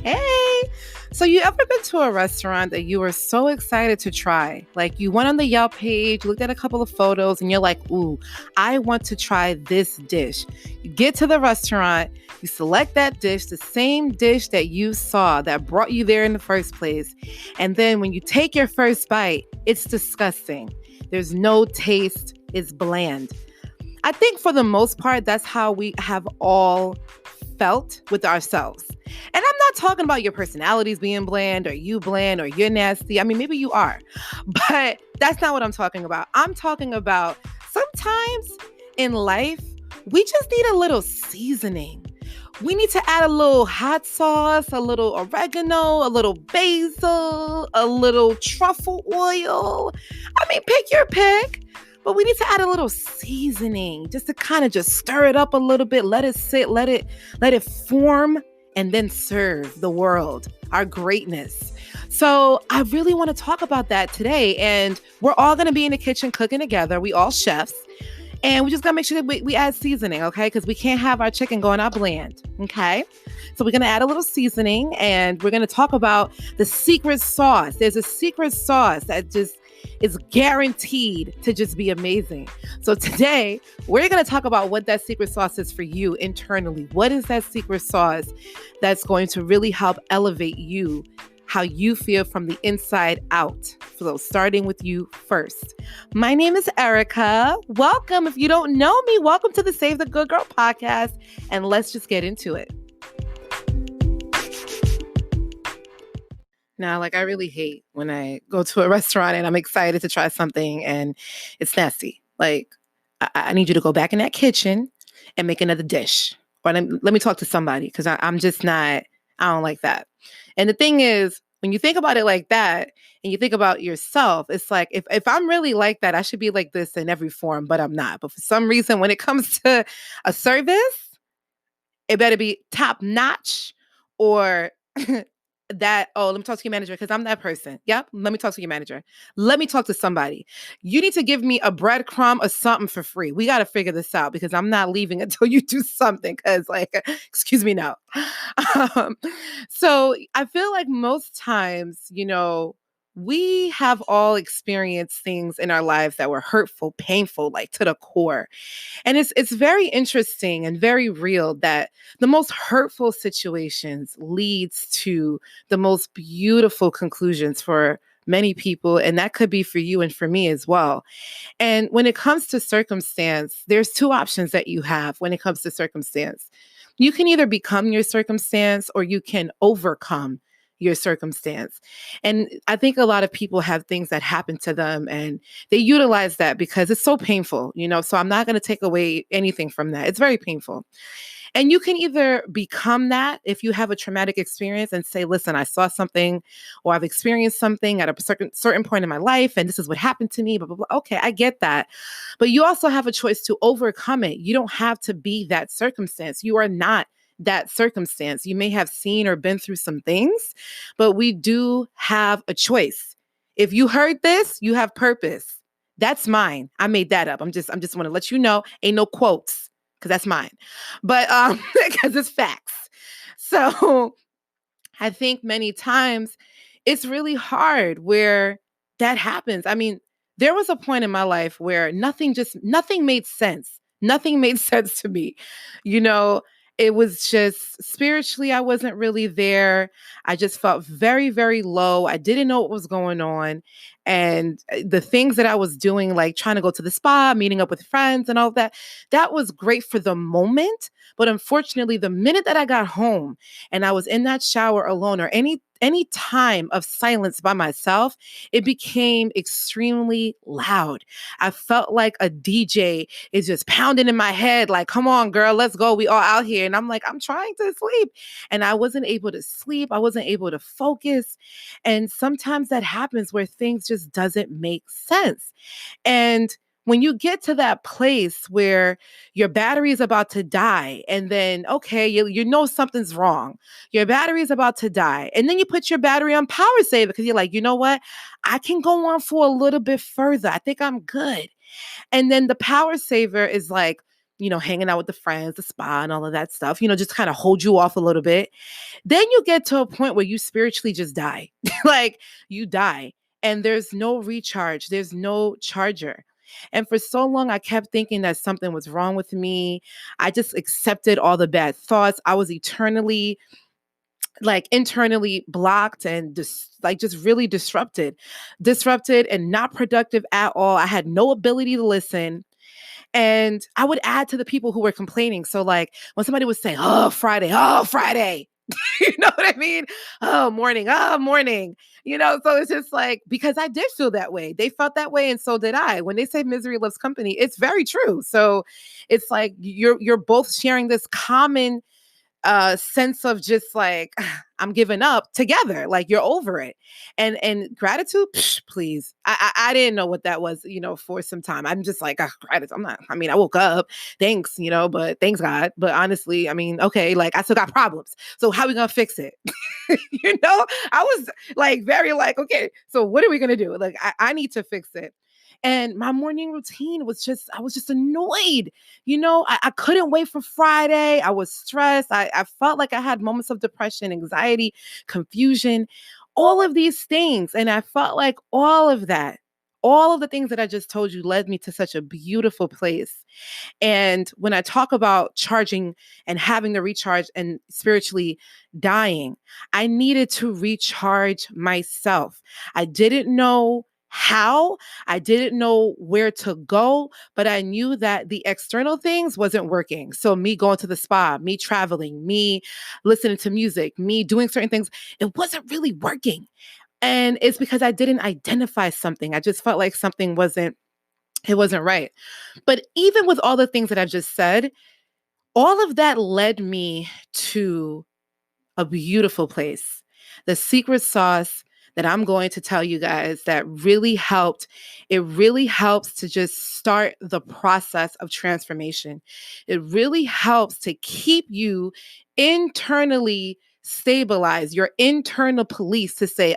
Hey, so you ever been to a restaurant that you were so excited to try? Like you went on the Yelp page, looked at a couple of photos, and you're like, ooh, I want to try this dish. You get to the restaurant, you select that dish, the same dish that you saw that brought you there in the first place. And then when you take your first bite, it's disgusting. There's no taste, it's bland. I think for the most part, that's how we have all felt with ourselves. And I'm not talking about your personalities being bland or you're nasty. I mean, maybe you are, but that's not what I'm talking about. I'm talking about sometimes in life, we just need a little seasoning. We need to add a little hot sauce, a little oregano, a little basil, a little truffle oil. I mean, pick your pick. But we need to add a little seasoning just to kind of just stir it up a little bit, let it sit, let it form, and then serve the world our greatness. So I really want to talk about that today. And we're all going to be in the kitchen cooking together. We all chefs. And we just got to make sure that we add seasoning, okay? Because we can't have our chicken going out bland, okay? So we're going to add a little seasoning and we're going to talk about the secret sauce. There's a secret sauce that just is guaranteed to just be amazing. So today, we're going to talk about what that secret sauce is for you internally. What is that secret sauce that's going to really help elevate you, how you feel from the inside out? So starting with you first. My name is Erica. Welcome. If you don't know me, welcome to the Save the Good Girl podcast. And let's just get into it. Now, like, I really hate when I go to a restaurant and I'm excited to try something and it's nasty. Like, I need you to go back in that kitchen and make another dish. Or let me talk to somebody because I'm just not, I don't like that. And the thing is, when you think about it like that and you think about yourself, it's like, if I'm really like that, I should be like this in every form, but I'm not. But for some reason, when it comes to a service, it better be top notch or let me talk to your manager because I'm that person. Yep. Let me talk to your manager. Let me talk to somebody. You need to give me a breadcrumb or something for free. We got to figure this out because I'm not leaving until you do something because excuse me, no. So I feel like most times, we have all experienced things in our lives that were hurtful, painful, like to the core. And it's very interesting and very real that the most hurtful situations leads to the most beautiful conclusions for many people. And that could be for you and for me as well. And when it comes to circumstance, there's two options that you have when it comes to circumstance. You can either become your circumstance or you can overcome your circumstance. And I think a lot of people have things that happen to them and they utilize that because it's so painful, so I'm not going to take away anything from that. It's very painful. And you can either become that if you have a traumatic experience and say, listen, I saw something or I've experienced something at a certain point in my life and this is what happened to me, blah, blah, blah. Okay, I get that. But you also have a choice to overcome it. You don't have to be that circumstance. You are not that circumstance. You may have seen or been through some things, but we do have a choice. If you heard this, you have purpose. That's mine. I made that up. I'm just want to let you know, ain't no quotes because that's mine. But because it's facts. So I think many times it's really hard where that happens. I mean, there was a point in my life where nothing made sense. Nothing made sense to me. It was just spiritually, I wasn't really there. I just felt very, very low. I didn't know what was going on. And the things that I was doing, like trying to go to the spa, meeting up with friends and all that was great for the moment. But unfortunately, the minute that I got home and I was in that shower alone or any time of silence by myself, it became extremely loud. I felt like a DJ is just pounding in my head, like, come on, girl, let's go. We all out here. And I'm like, I'm trying to sleep. And I wasn't able to sleep. I wasn't able to focus. And sometimes that happens where things just doesn't make sense. And when you get to that place where your battery is about to die and then, okay, you know something's wrong. Your battery is about to die. And then you put your battery on power saver because you're like, you know what? I can go on for a little bit further. I think I'm good. And then the power saver is like, hanging out with the friends, the spa and all of that stuff, just kind of hold you off a little bit. Then you get to a point where you spiritually just die. Like you die and there's no recharge, there's no charger. And for so long, I kept thinking that something was wrong with me. I just accepted all the bad thoughts. I was eternally, like, internally blocked and just really disrupted and not productive at all. I had no ability to listen. And I would add to the people who were complaining. So, like, when somebody would say, oh, Friday, you know what I mean? Oh, morning. So it's just like, because I did feel that way. They felt that way, and so did I. When they say misery loves company, it's very true. So it's like you're both sharing this common sense of just like I'm giving up together, like you're over it. And gratitude, psh, please. I didn't know what that was, for some time. I'm just like, gratitude. I woke up, thanks, but thanks God. But honestly, okay, like I still got problems. So how we gonna fix it? I was like very like, okay, so what are we gonna do? Like I need to fix it. And my morning routine was I was just annoyed. I couldn't wait for Friday. I was stressed. I felt like I had moments of depression, anxiety, confusion, all of these things. And I felt like all of the things that I just told you led me to such a beautiful place. And when I talk about charging and having to recharge and spiritually dying, I needed to recharge myself. I didn't know how, I didn't know where to go, but I knew that the external things wasn't working. So me going to the spa, me traveling, me listening to music, me doing certain things, it wasn't really working. And it's because I didn't identify something. I just felt like something wasn't right. But even with all the things that I've just said, all of that led me to a beautiful place. The secret sauce that I'm going to tell you guys that really helped, it really helps to just start the process of transformation. It really helps to keep you internally stabilized, your internal police to say,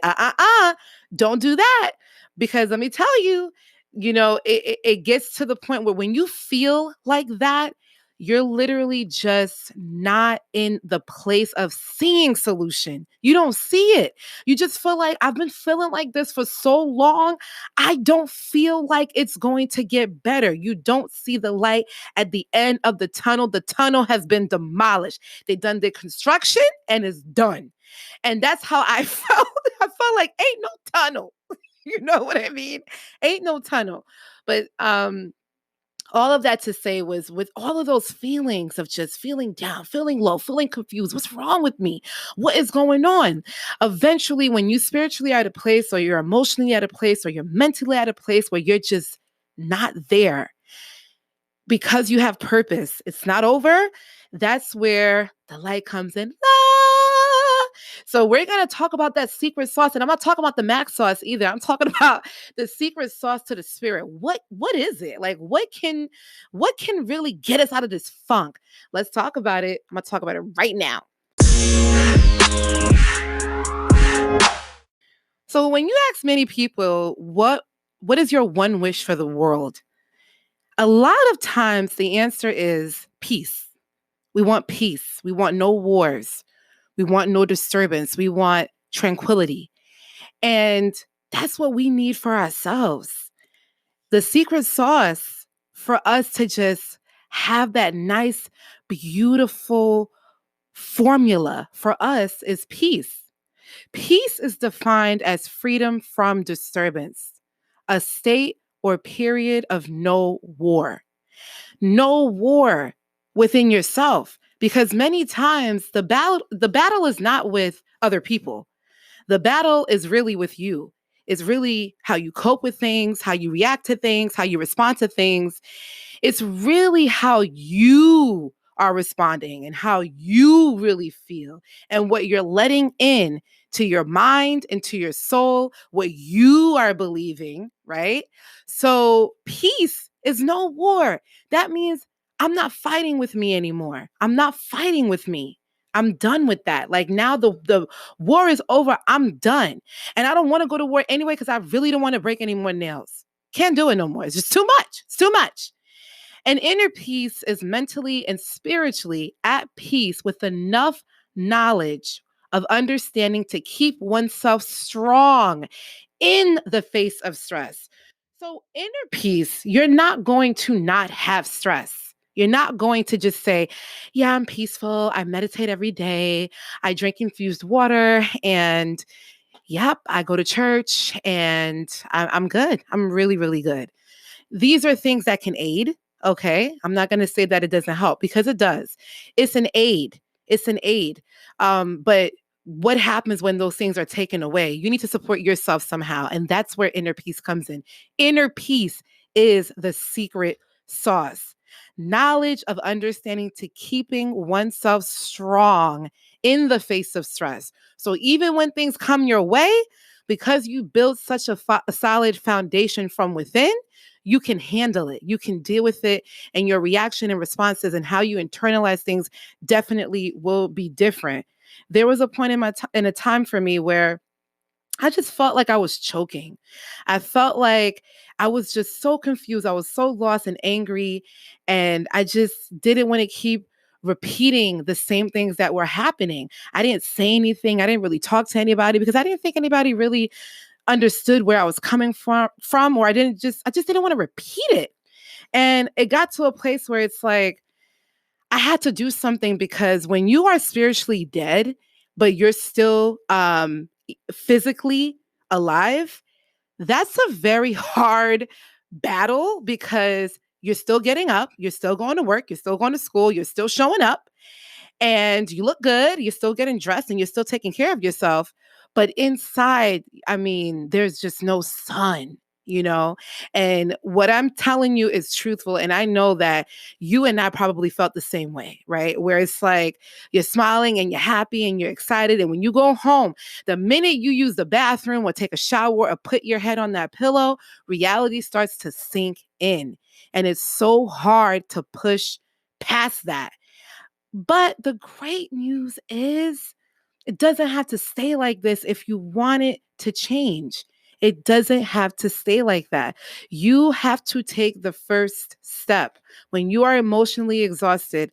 don't do that. Because let me tell you, it gets to the point where when you feel like that, you're literally just not in the place of seeing solution. You don't see it. You just feel like I've been feeling like this for so long. I don't feel like it's going to get better. You don't see the light at the end of the tunnel. The tunnel has been demolished. They done their construction and it's done. And that's how I felt. I felt like ain't no tunnel. You know what I mean? Ain't no tunnel. But all of that to say was with all of those feelings of just feeling down, feeling low, feeling confused. What's wrong with me? What is going on? Eventually, when you spiritually are at a place or you're emotionally at a place or you're mentally at a place where you're just not there because you have purpose, it's not over. That's where the light comes in. So we're going to talk about that secret sauce, and I'm not talking about the Mac sauce either. I'm talking about the secret sauce to the spirit. What is it? Like what can really get us out of this funk? Let's talk about it. I'm going to talk about it right now. So when you ask many people, what is your one wish for the world? A lot of times the answer is peace. We want peace. We want no wars. We want no disturbance. We want tranquility. And that's what we need for ourselves. The secret sauce for us to just have that nice, beautiful formula for us is peace. Peace is defined as freedom from disturbance, a state or period of no war. No war within yourself. Because many times the battle is not with other people. The battle is really with you. It's really how you cope with things, how you react to things, how you respond to things. It's really how you are responding and how you really feel and what you're letting in to your mind and to your soul, what you are believing, right? So peace is no war. That means I'm not fighting with me anymore. I'm not fighting with me. I'm done with that. Like now the war is over. I'm done. And I don't want to go to war anyway because I really don't want to break any more nails. Can't do it no more. It's just too much. It's too much. An inner peace is mentally and spiritually at peace with enough knowledge of understanding to keep oneself strong in the face of stress. So, inner peace, you're not going to not have stress. You're not going to just say, yeah, I'm peaceful. I meditate every day. I drink infused water. And yep, I go to church and I'm good. I'm really, really good. These are things that can aid. Okay. I'm not going to say that it doesn't help because it does. It's an aid. It's an aid. But what happens when those things are taken away? You need to support yourself somehow. And that's where inner peace comes in. Inner peace is the secret sauce. Knowledge of understanding to keeping oneself strong in the face of stress. So even when things come your way, because you build such a solid foundation from within, you can handle it. You can deal with it. And your reaction and responses and how you internalize things definitely will be different. There was a point in a time for me where I just felt like I was choking. I felt like I was just so confused. I was so lost and angry. And I just didn't want to keep repeating the same things that were happening. I didn't say anything. I didn't really talk to anybody because I didn't think anybody really understood where I was coming from, or I just didn't want to repeat it. And it got to a place where it's like I had to do something because when you are spiritually dead, but you're still physically alive, that's a very hard battle because you're still getting up, you're still going to work, you're still going to school, you're still showing up and you look good, you're still getting dressed and you're still taking care of yourself. But inside, I mean, there's just no sun, you know? And what I'm telling you is truthful. And I know that you and I probably felt the same way, right? Where it's like you're smiling and you're happy and you're excited. And when you go home, the minute you use the bathroom or take a shower or put your head on that pillow, reality starts to sink in. And it's so hard to push past that. But the great news is it doesn't have to stay like this if you want it to change. It doesn't have to stay like that. You have to take the first step. When you are emotionally exhausted,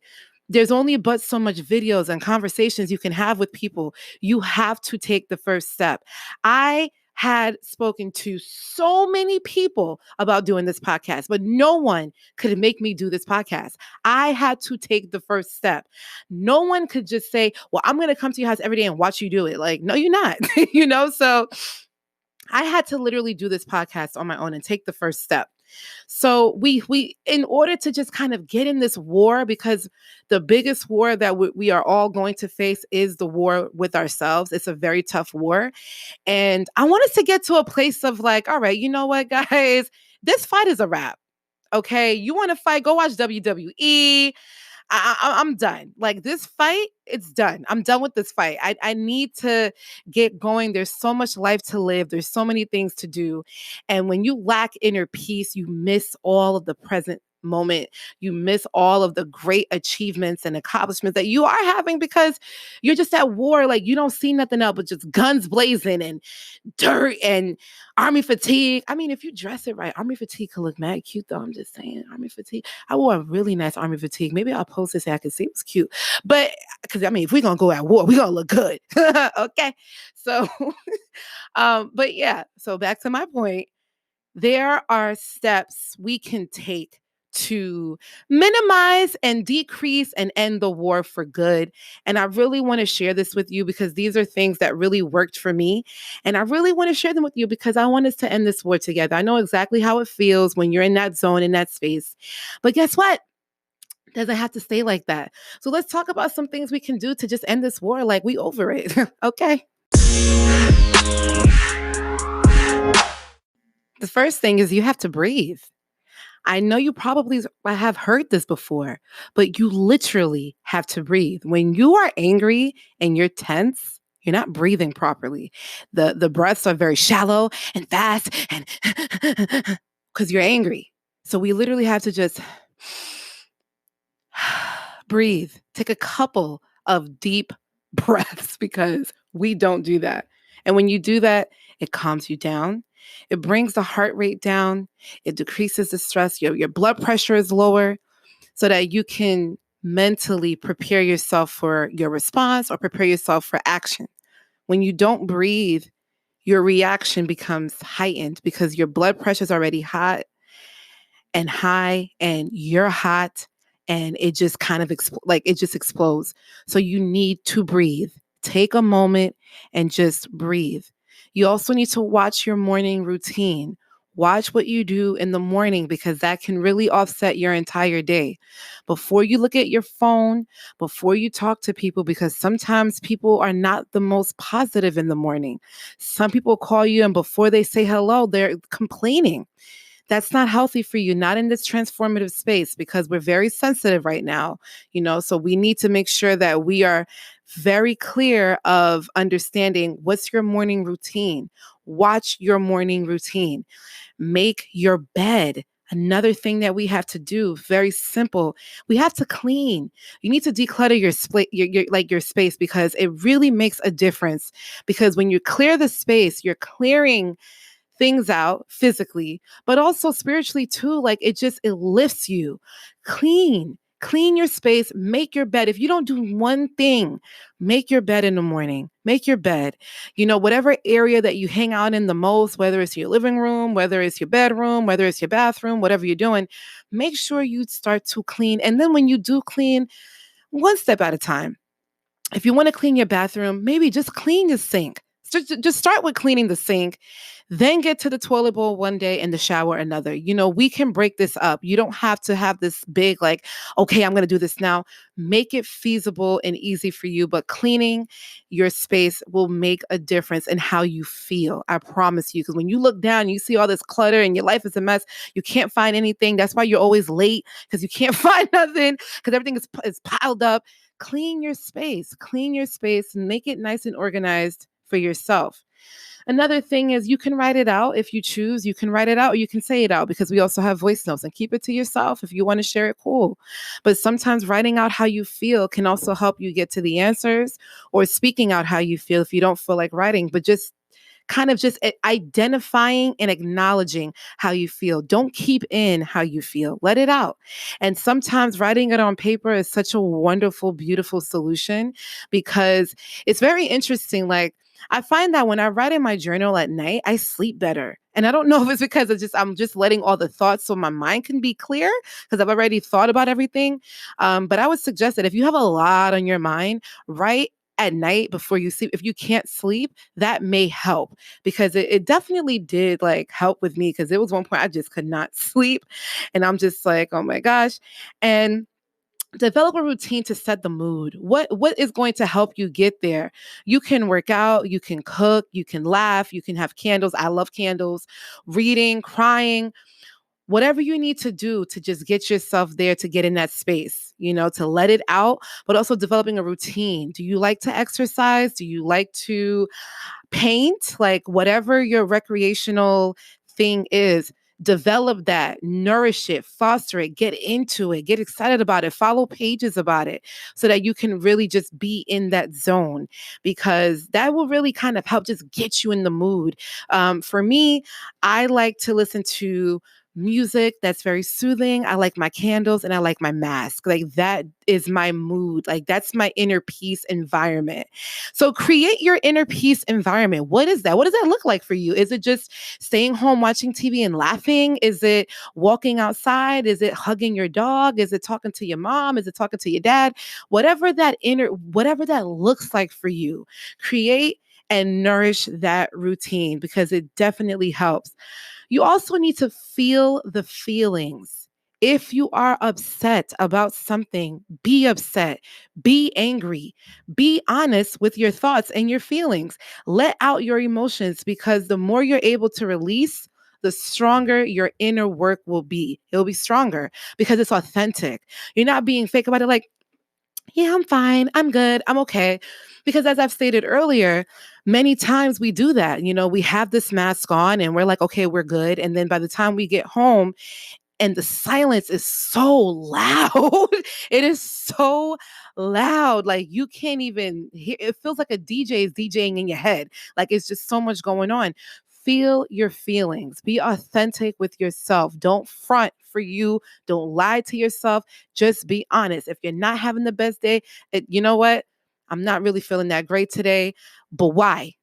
there's only but so much videos and conversations you can have with people. You have to take the first step. I had spoken to so many people about doing this podcast, but no one could make me do this podcast. I had to take the first step. No one could just say, well, I'm going to come to your house every day and watch you do it. Like, no, you're not, So I had to literally do this podcast on my own and take the first step. So we in order to just kind of get in this war, because the biggest war that we are all going to face is the war with ourselves. It's a very tough war. And I want us to get to a place of like, all right, you know what, guys, this fight is a wrap. Okay. You want to fight? Go watch WWE. I'm done. Like this fight, it's done. I'm done with this fight. I need to get going. There's so much life to live. There's so many things to do. And when you lack inner peace, you miss all of the present moment. You miss all of the great achievements and accomplishments that you are having because you're just at war. Like you don't see nothing else but just guns blazing and dirt and army fatigue. I mean, if you dress it right, army fatigue could look mad cute though. I'm just saying, army fatigue. I wore a really nice army fatigue. Maybe I'll post this so I can see it was cute. But because I mean, if we're gonna go at war, we're gonna look good. Okay. So but yeah, so back to my point. There are steps we can take to minimize and decrease and end the war for good. And I really want to share this with you because these are things that really worked for me. And I really want to share them with you because I want us to end this war together. I know exactly how it feels when you're in that zone, in that space. But guess what? It doesn't have to stay like that. So let's talk about some things we can do to just end this war like we over it. Okay. The first thing is you have to breathe. I know you probably have heard this before, but you literally have to breathe. When you are angry and you're tense, you're not breathing properly. The breaths are very shallow and fast and because you're angry. So we literally have to just breathe. Take a couple of deep breaths because we don't do that. And when you do that, it calms you down. It brings the heart rate down. It decreases the stress. Your blood pressure is lower so that you can mentally prepare yourself for your response or prepare yourself for action. When you don't breathe, your reaction becomes heightened because your blood pressure is already hot and high and you're hot and it just kind of it just explodes. So you need to breathe. Take a moment and just breathe. You also need to watch your morning routine. Watch what you do in the morning because that can really offset your entire day. Before you look at your phone, before you talk to people, because sometimes people are not the most positive in the morning. Some people call you and before they say hello, they're complaining. That's not healthy for you, not in this transformative space, because we're very sensitive right now, so we need to make sure that we are very clear of understanding what's your morning routine. Watch your morning routine. Make your bed. Another thing that we have to do, very simple, we have to clean. You need to declutter your space because it really makes a difference. Because when you clear the space, you're clearing things out physically, but also spiritually too. Like it lifts you. Clean your space, make your bed. If you don't do one thing, make your bed in the morning, make your bed, whatever area that you hang out in the most, whether it's your living room, whether it's your bedroom, whether it's your bathroom, whatever you're doing, make sure you start to clean. And then when you do clean, one step at a time. If you want to clean your bathroom, maybe just clean your sink. Just start with cleaning the sink, then get to the toilet bowl one day and the shower another. We can break this up. You don't have to have this big, okay, I'm going to do this now. Make it feasible and easy for you. But cleaning your space will make a difference in how you feel. I promise you. Because when you look down, you see all this clutter and your life is a mess. You can't find anything. That's why you're always late because you can't find nothing because everything is piled up. Clean your space, make it nice and organized for yourself. Another thing is you can write it out if you choose. You can write it out or you can say it out because we also have voice notes, and keep it to yourself. If you want to share it, cool. But sometimes writing out how you feel can also help you get to the answers, or speaking out how you feel if you don't feel like writing, but just identifying and acknowledging how you feel. Don't keep in how you feel. Let it out. And sometimes writing it on paper is such a wonderful, beautiful solution because it's very interesting. Like, I find that when I write in my journal at night, I sleep better. And I don't know if it's because I'm just letting all the thoughts so my mind can be clear because I've already thought about everything. But I would suggest that if you have a lot on your mind, write at night before you sleep. If you can't sleep, that may help because it definitely did help with me because there was one point I just could not sleep and I'm just like, oh my gosh. And develop a routine to set the mood. What is going to help you get there? You can work out, you can cook, you can laugh, you can have candles. I love candles, reading, crying, whatever you need to do to just get yourself there, to get in that space, to let it out, but also developing a routine. Do you like to exercise? Do you like to paint? Like whatever your recreational thing is, develop that, nourish it, foster it, get into it, get excited about it, follow pages about it so that you can really just be in that zone because that will really kind of help just get you in the mood. For me, I like to listen to music that's very soothing. I like my candles and I like my mask. Like that is my mood. Like that's my inner peace environment. So create your inner peace environment. What is that? What does that look like for you? Is it just staying home watching TV and laughing? Is it walking outside? Is it hugging your dog? Is it talking to your mom? Is it talking to your dad? Whatever that looks like for you, create and nourish that routine because it definitely helps. You also need to feel the feelings. If you are upset about something, be upset, be angry, be honest with your thoughts and your feelings. Let out your emotions because the more you're able to release, the stronger your inner work will be. It'll be stronger because it's authentic. You're not being fake about it like, yeah, I'm fine. I'm good. I'm okay. Because as I've stated earlier, many times we do that. We have this mask on and we're like, okay, we're good. And then by the time we get home and the silence is so loud, it is so loud. Like you can't even hear, it feels like a DJ is DJing in your head. Like it's just so much going on. feel your feelings. Be authentic with yourself. Don't front for you. Don't lie to yourself. Just be honest. If you're not having the best day, you know what? I'm not really feeling that great today, but why?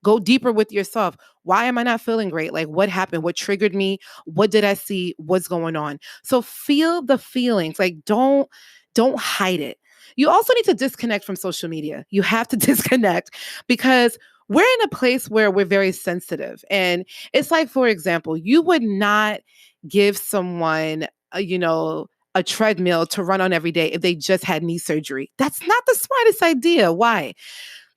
Go deeper with yourself. Why am I not feeling great? Like, what happened? What triggered me? What did I see? What's going on? So feel the feelings. Like, don't hide it. You also need to disconnect from social media. You have to disconnect because we're in a place where we're very sensitive. And it's like, for example, you would not give someone, a treadmill to run on every day if they just had knee surgery. That's not the smartest idea. Why?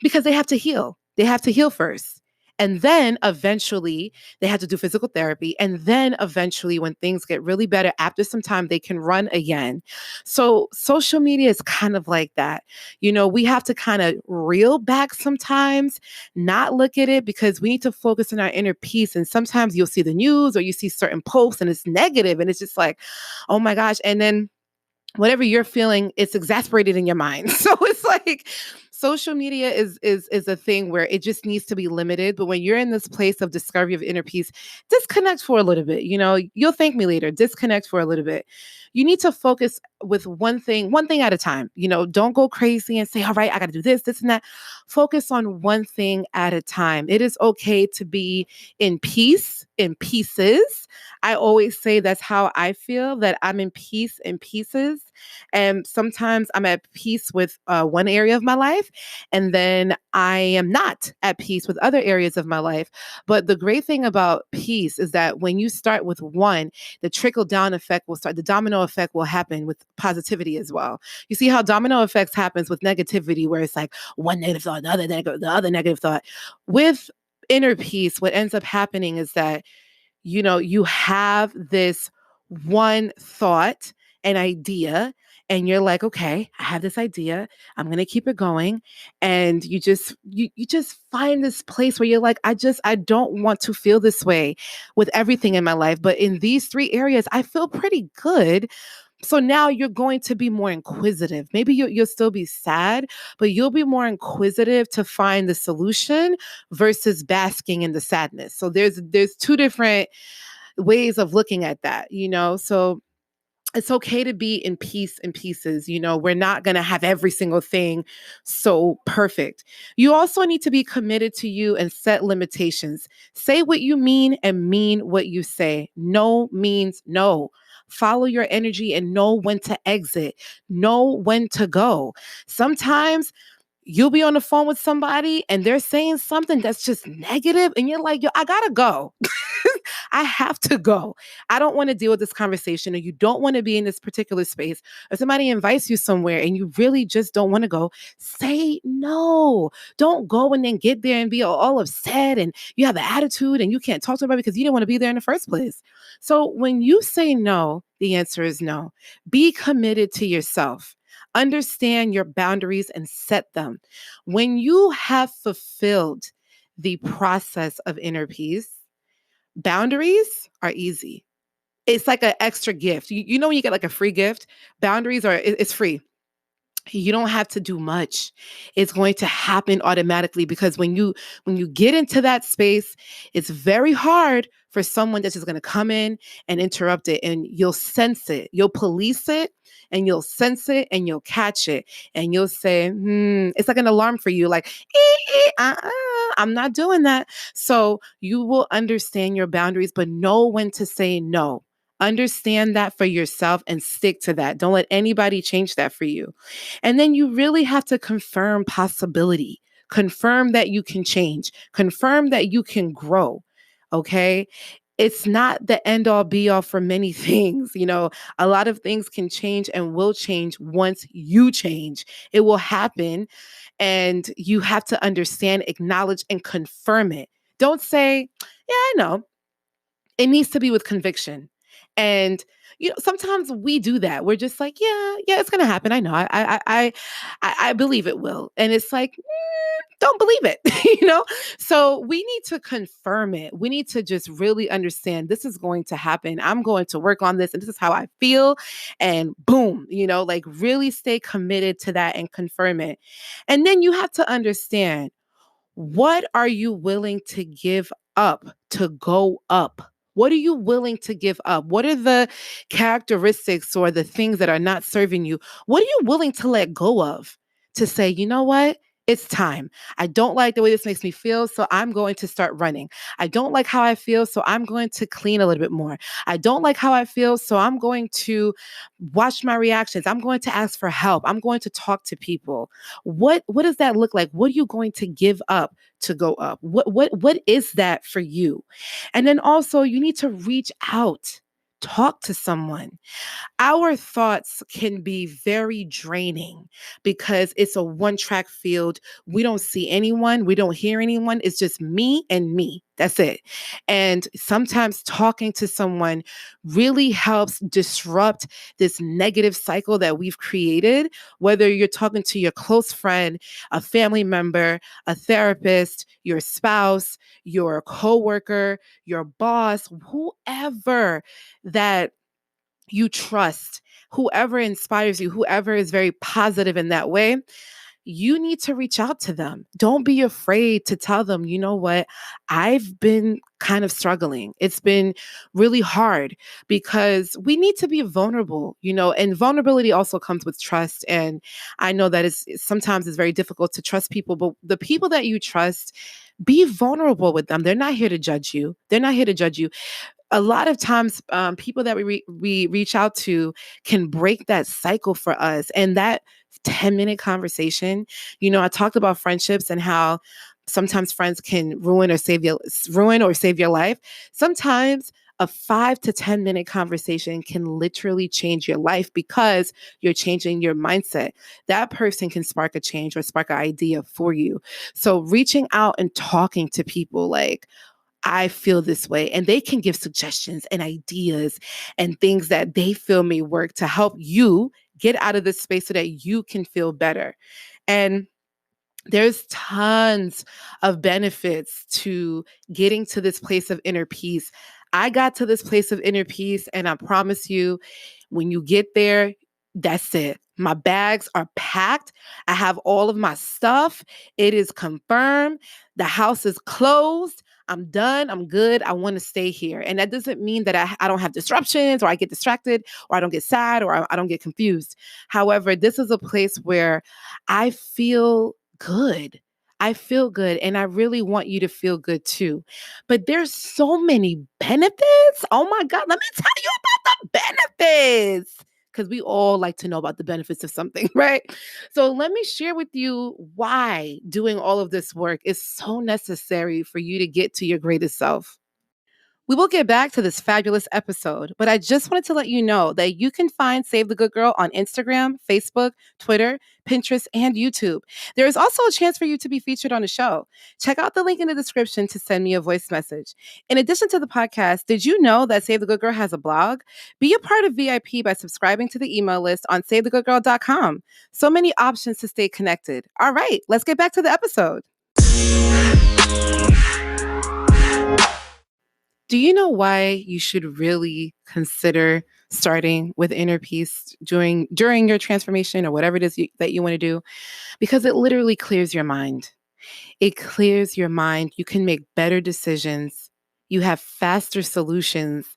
Because they have to heal. They have to heal first. And then eventually they have to do physical therapy. And then eventually, when things get really better, after some time, they can run again. So social media is kind of like that. We have to kind of reel back sometimes, not look at it because we need to focus on our inner peace. And sometimes you'll see the news or you see certain posts and it's negative and it's just like, oh my gosh. And then whatever you're feeling, it's exasperated in your mind. So it's like social media is a thing where it just needs to be limited. But when you're in this place of discovery of inner peace, disconnect for a little bit. You'll thank me later. Disconnect for a little bit. You need to focus with one thing at a time. Don't go crazy and say, all right, I got to do this and that. Focus on one thing at a time. It is okay to be in peace, in pieces. I always say that's how I feel, that I'm in peace in pieces. And sometimes I'm at peace with one area of my life, and then I am not at peace with other areas of my life. But the great thing about peace is that when you start with one, the trickle down effect will start. The domino effect will happen with positivity as well. You see how domino effects happens with negativity, where it's like one negative thought, the other negative thought. With inner peace, what ends up happening is that you have this one thought, an idea, and you're like, okay, I have this idea. I'm going to keep it going. And you just find this place where you're like, I don't want to feel this way with everything in my life. But in these three areas, I feel pretty good. So now you're going to be more inquisitive. Maybe you'll still be sad, but you'll be more inquisitive to find the solution versus basking in the sadness. So there's two different ways of looking at that, So it's okay to be in peace and pieces. We're not going to have every single thing so perfect. You also need to be committed to you and set limitations. Say what you mean and mean what you say. No means no. Follow your energy and know when to exit. Know when to go. Sometimes you'll be on the phone with somebody and they're saying something that's just negative and you're like, yo, I gotta go. I have to go. I don't want to deal with this conversation, or you don't want to be in this particular space, or somebody invites you somewhere and you really just don't want to go. Say no. Don't go and then get there and be all upset and you have an attitude and you can't talk to anybody because you didn't want to be there in the first place. So when you say no, the answer is no. Be committed to yourself. Understand your boundaries and set them. When you have fulfilled the process of inner peace, boundaries are easy. It's like an extra gift. When you get like a free gift, boundaries it's free. You don't have to do much. It's going to happen automatically because when you get into that space, it's very hard for someone that's just going to come in and interrupt it, and you'll sense it. You'll police it and you'll sense it and you'll catch it and you'll say, it's like an alarm for you, like, I'm not doing that. So you will understand your boundaries, but know when to say no. Understand that for yourself and stick to that. Don't let anybody change that for you. And then you really have to confirm possibility. Confirm that you can change. Confirm that you can grow. Okay? It's not the end all be all for many things. A lot of things can change and will change once you change. It will happen. And you have to understand, acknowledge, and confirm it. Don't say, yeah, I know. It needs to be with conviction. And sometimes we do that. We're just like, yeah, it's gonna happen. I know. I believe it will. And it's like, don't believe it. So we need to confirm it. We need to just really understand this is going to happen. I'm going to work on this, and this is how I feel. And boom, like really stay committed to that and confirm it. And then you have to understand, what are you willing to give up to go up? What are you willing to give up? What are the characteristics or the things that are not serving you? What are you willing to let go of to say, you know what? It's time. I don't like the way this makes me feel, so I'm going to start running. I don't like how I feel, so I'm going to clean a little bit more. I don't like how I feel, so I'm going to watch my reactions. I'm going to ask for help. I'm going to talk to people. What does that look like? What are you going to give up to go up? What is that for you? And then also you need to reach out. Talk to someone. Our thoughts can be very draining because it's a one track field. We don't see anyone, we don't hear anyone. It's just me and me. That's it. And sometimes talking to someone really helps disrupt this negative cycle that we've created, whether you're talking to your close friend, a family member, a therapist, your spouse, your coworker, your boss, whoever that you trust, whoever inspires you, whoever is very positive in that way, you need to reach out to them. Don't be afraid to tell them, you know what, I've been kind of struggling. It's been really hard because we need to be vulnerable, and vulnerability also comes with trust. And I know that sometimes it's very difficult to trust people, but the people that you trust, be vulnerable with them. They're not here to judge you. They're not here to judge you. A lot of times people that we reach out to can break that cycle for us. And that 10-minute conversation, I talked about friendships and how sometimes friends can ruin or save your life. Sometimes a 5 to 10 minute conversation can literally change your life because you're changing your mindset. That person can spark a change or spark an idea for you. So reaching out and talking to people like, I feel this way. And they can give suggestions and ideas and things that they feel may work to help you get out of this space so that you can feel better. And there's tons of benefits to getting to this place of inner peace. I got to this place of inner peace, and I promise you, when you get there, that's it. My bags are packed. I have all of my stuff. It is confirmed. The house is closed. I'm done. I'm good. I want to stay here. And that doesn't mean that I don't have disruptions or I get distracted or I don't get sad or I don't get confused. However, this is a place where I feel good. I feel good. And I really want you to feel good too. But there's so many benefits. Oh my God. Let me tell you about the benefits. Because we all like to know about the benefits of something, right? So let me share with you why doing all of this work is so necessary for you to get to your greatest self. We will get back to this fabulous episode, but I just wanted to let you know that you can find Save the Good Girl on Instagram, Facebook, Twitter, Pinterest, and YouTube. There is also a chance for you to be featured on the show. Check out the link in the description to send me a voice message. In addition to the podcast, did you know that Save the Good Girl has a blog? Be a part of VIP by subscribing to the email list on SaveTheGoodGirl.com. So many options to stay connected. All right, let's get back to the episode. Do you know why you should really consider starting with inner peace during your transformation or whatever it is that you want to do? Because it literally clears your mind. It clears your mind. You can make better decisions. You have faster solutions,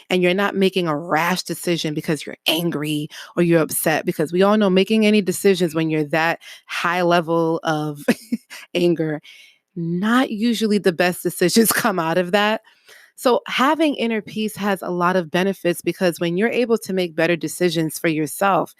and you're not making a rash decision because you're angry or you're upset, because we all know making any decisions when you're that high level of anger, not usually the best decisions come out of that. So having inner peace has a lot of benefits because when you're able to make better decisions for yourself,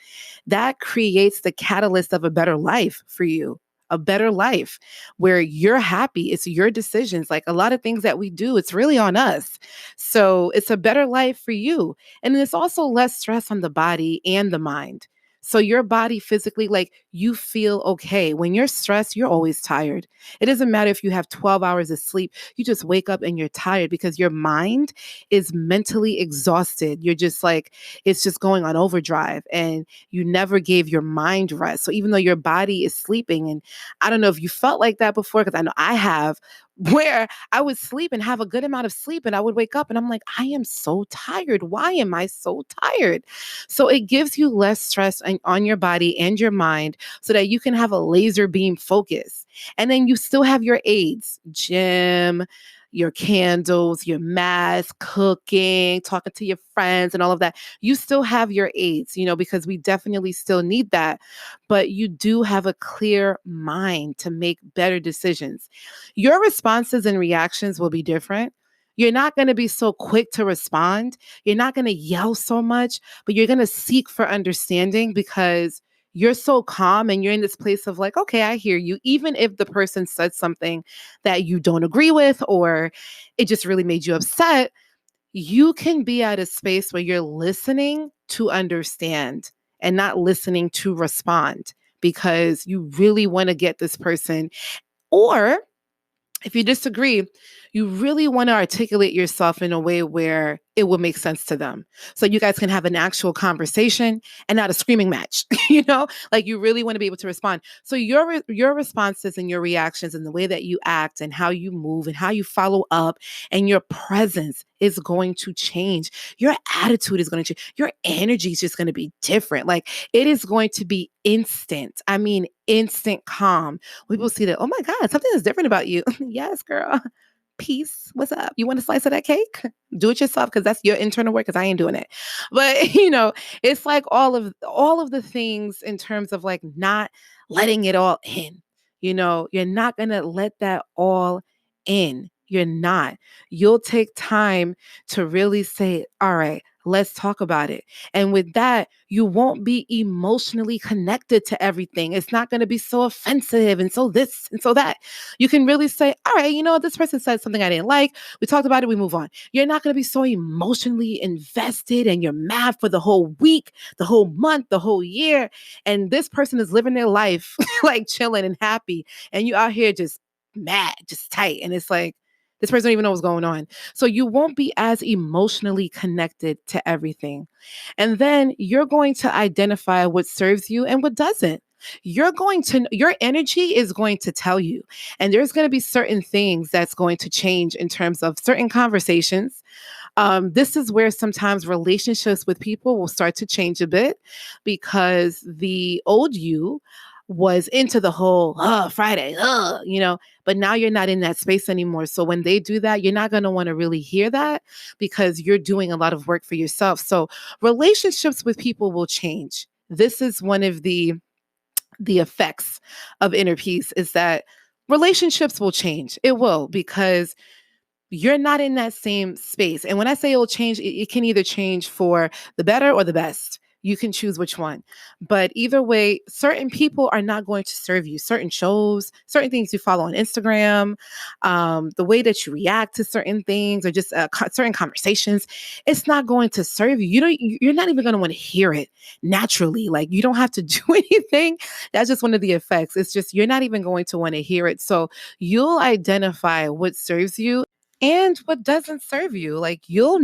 that creates the catalyst of a better life for you. A better life where you're happy. It's your decisions. Like a lot of things that we do, it's really on us. So it's a better life for you. And it's also less stress on the body and the mind. So your body physically, like you feel okay. When you're stressed, you're always tired. It doesn't matter if you have 12 hours of sleep. You just wake up and you're tired because your mind is mentally exhausted. You're just like, it's just going on overdrive and you never gave your mind rest. So even though your body is sleeping, and I don't know if you felt like that before, because I know I have, where I would sleep and have a good amount of sleep and I would wake up and I'm like, I am so tired. Why am I so tired? So it gives you less stress on your body and your mind so that you can have a laser beam focus. And then you still have your aids, gym, your candles, your mask, cooking, talking to your friends, and all of that. You still have your aids, because we definitely still need that. But you do have a clear mind to make better decisions. Your responses and reactions will be different. You're not going to be so quick to respond. You're not going to yell so much, but you're going to seek for understanding because you're so calm and you're in this place of like, okay, I hear you. Even if the person said something that you don't agree with or it just really made you upset, you can be at a space where you're listening to understand and not listening to respond because you really want to get this person. Or if you disagree, you really want to articulate yourself in a way where it will make sense to them. So you guys can have an actual conversation and not a screaming match, like you really want to be able to respond. So your responses and your reactions and the way that you act and how you move and how you follow up and your presence is going to change. Your attitude is going to change. Your energy is just going to be different. Like it is going to be instant. I mean, instant calm. People see that, oh my God, something is different about you. Yes, girl. Peace. What's up? You want a slice of that cake? Do it yourself because that's your internal work because I ain't doing it. But it's like all of the things in terms of like not letting it all in. You're not gonna let that all in. You're not. You'll take time to really say, all right, let's talk about it. And with that, you won't be emotionally connected to everything. It's not going to be so offensive and so this and so that. You can really say, all right, this person said something I didn't like. We talked about it. We move on. You're not going to be so emotionally invested and you're mad for the whole week, the whole month, the whole year. And this person is living their life like chilling and happy. And you out here just mad, just tight. And it's like, this person don't even know what's going on. So you won't be as emotionally connected to everything. And then you're going to identify what serves you and what doesn't. Your energy is going to tell you. And there's going to be certain things that's going to change in terms of certain conversations. This is where sometimes relationships with people will start to change a bit because the old you was into the whole Friday, but now you're not in that space anymore. So when they do that, you're not going to want to really hear that because you're doing a lot of work for yourself. So relationships with people will change. This is one of the effects of inner peace is that relationships will change. It will because you're not in that same space. And when I say it will change, it can either change for the better or the best. You can choose which one. But either way, certain people are not going to serve you. Certain shows, certain things you follow on Instagram, the way that you react to certain things or just certain conversations, it's not going to serve you. You're not even going to want to hear it naturally. Like you don't have to do anything. That's just one of the effects. It's just you're not even going to want to hear it. So you'll identify what serves you and what doesn't serve you. Like you'll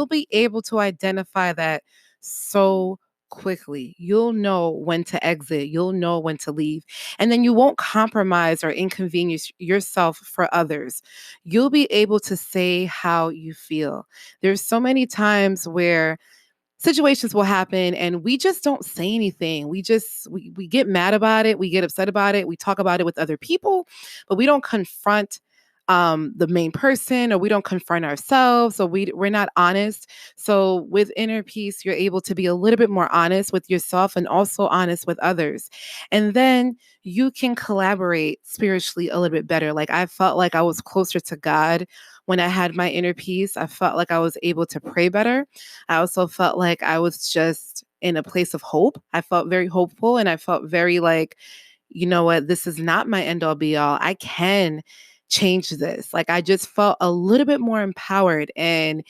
be able to identify that so quickly. You'll know when to exit, you'll know when to leave, and then you won't compromise or inconvenience yourself for others. You'll be able to say how you feel. There's so many times where situations will happen and we just don't say anything. We get mad about it, we get upset about it, we talk about it with other people, but we don't confront the main person or we don't confront ourselves, so we're not honest. So with inner peace, you're able to be a little bit more honest with yourself and also honest with others. And then you can collaborate spiritually a little bit better. Like I felt like I was closer to God when I had my inner peace. I felt like I was able to pray better. I also felt like I was just in a place of hope. I felt very hopeful and I felt very like, you know what, this is not my end all be all. I can change this. Like I just felt a little bit more empowered. And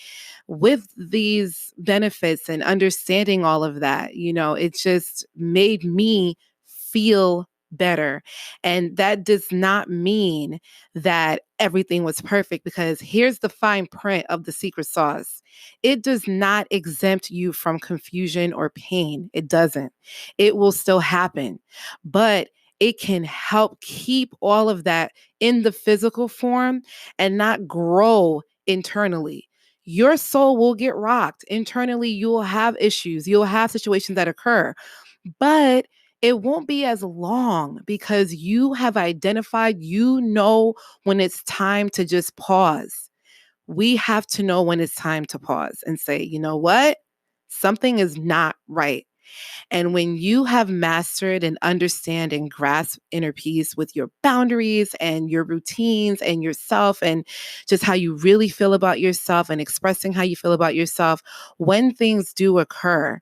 with these benefits and understanding all of that, it just made me feel better. And that does not mean that everything was perfect because here's the fine print of the secret sauce. It does not exempt you from confusion or pain. It doesn't. It will still happen, but it can help keep all of that in the physical form and not grow internally. Your soul will get rocked. Internally, you'll have issues. You'll have situations that occur, but it won't be as long because you have identified, when it's time to just pause. We have to know when it's time to pause and say, you know what? Something is not right. And when you have mastered and understand and grasp inner peace with your boundaries and your routines and yourself and just how you really feel about yourself and expressing how you feel about yourself, when things do occur,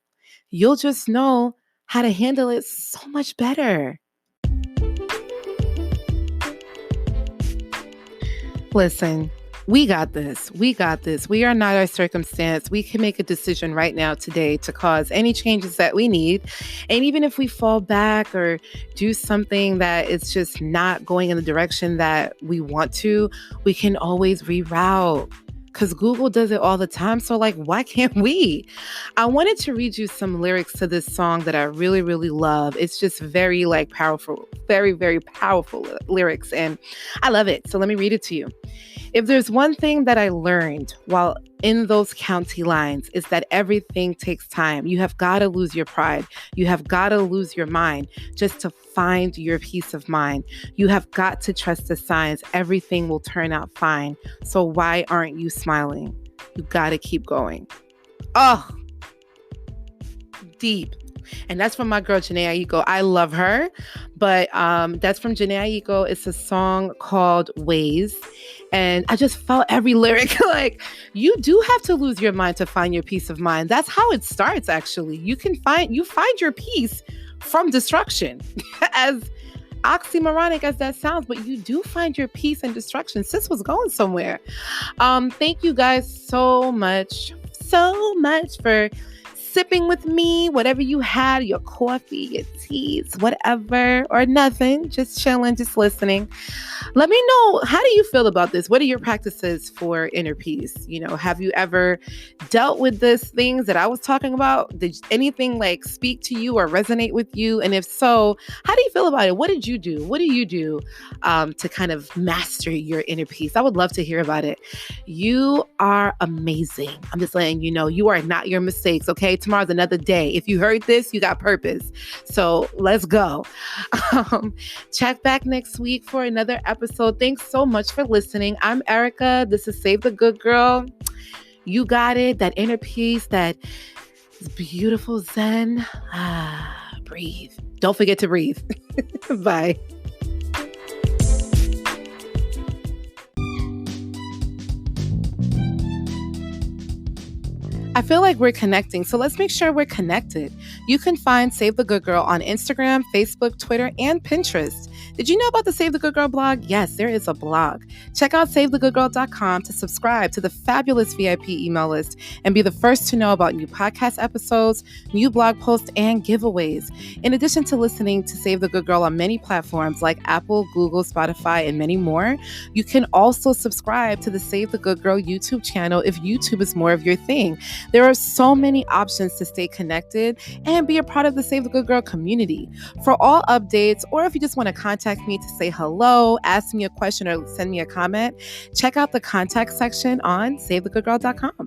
you'll just know how to handle it so much better. Listen, we got this. We got this. We are not our circumstance. We can make a decision right now today to cause any changes that we need. And even if we fall back or do something that is just not going in the direction that we want to, we can always reroute. Because Google does it all the time. So, like, why can't we? I wanted to read you some lyrics to this song that I really, really love. It's just very, like, powerful, very, very powerful lyrics. And I love it. So, let me read it to you. If there's one thing that I learned while in those county lines, is that everything takes time. You have got to lose your pride. You have got to lose your mind just to find your peace of mind. You have got to trust the signs. Everything will turn out fine. So why aren't you smiling? You got to keep going. Oh, deep. And that's from my girl, Jhené Aiko. I love her, but that's from Jhené Aiko. It's a song called Ways. And I just felt every lyric like, you do have to lose your mind to find your peace of mind. That's how it starts, actually. You find your peace from destruction. As oxymoronic as that sounds, but you do find your peace in destruction. Sis was going somewhere. Thank you guys so much for sipping with me, whatever you had, your coffee, your teas, whatever, or nothing, just chilling, just listening. Let me know, how do you feel about this? What are your practices for inner peace? Have you ever dealt with these things that I was talking about? Did anything like speak to you or resonate with you? And if so, how do you feel about it? What did you do? What do you do to kind of master your inner peace? I would love to hear about it. You are amazing. I'm just letting you know, you are not your mistakes, okay? Tomorrow's another day. If you heard this, you got purpose. So let's go. Check back next week for another episode. Thanks so much for listening. I'm Erica. This is Save the Good Girl. You got it. That inner peace, that beautiful zen. Breathe. Don't forget to breathe. Bye. I feel like we're connecting, so let's make sure we're connected. You can find Save the Good Girl on Instagram, Facebook, Twitter, and Pinterest. Did you know about the Save the Good Girl blog? Yes, there is a blog. Check out SaveTheGoodGirl.com to subscribe to the fabulous VIP email list and be the first to know about new podcast episodes, new blog posts, and giveaways. In addition to listening to Save the Good Girl on many platforms like Apple, Google, Spotify, and many more, you can also subscribe to the Save the Good Girl YouTube channel if YouTube is more of your thing. There are so many options to stay connected and be a part of the Save the Good Girl community. For all updates, or if you just want to contact me to say hello, ask me a question, or send me a comment, check out the contact section on SaveTheGoodGirl.com.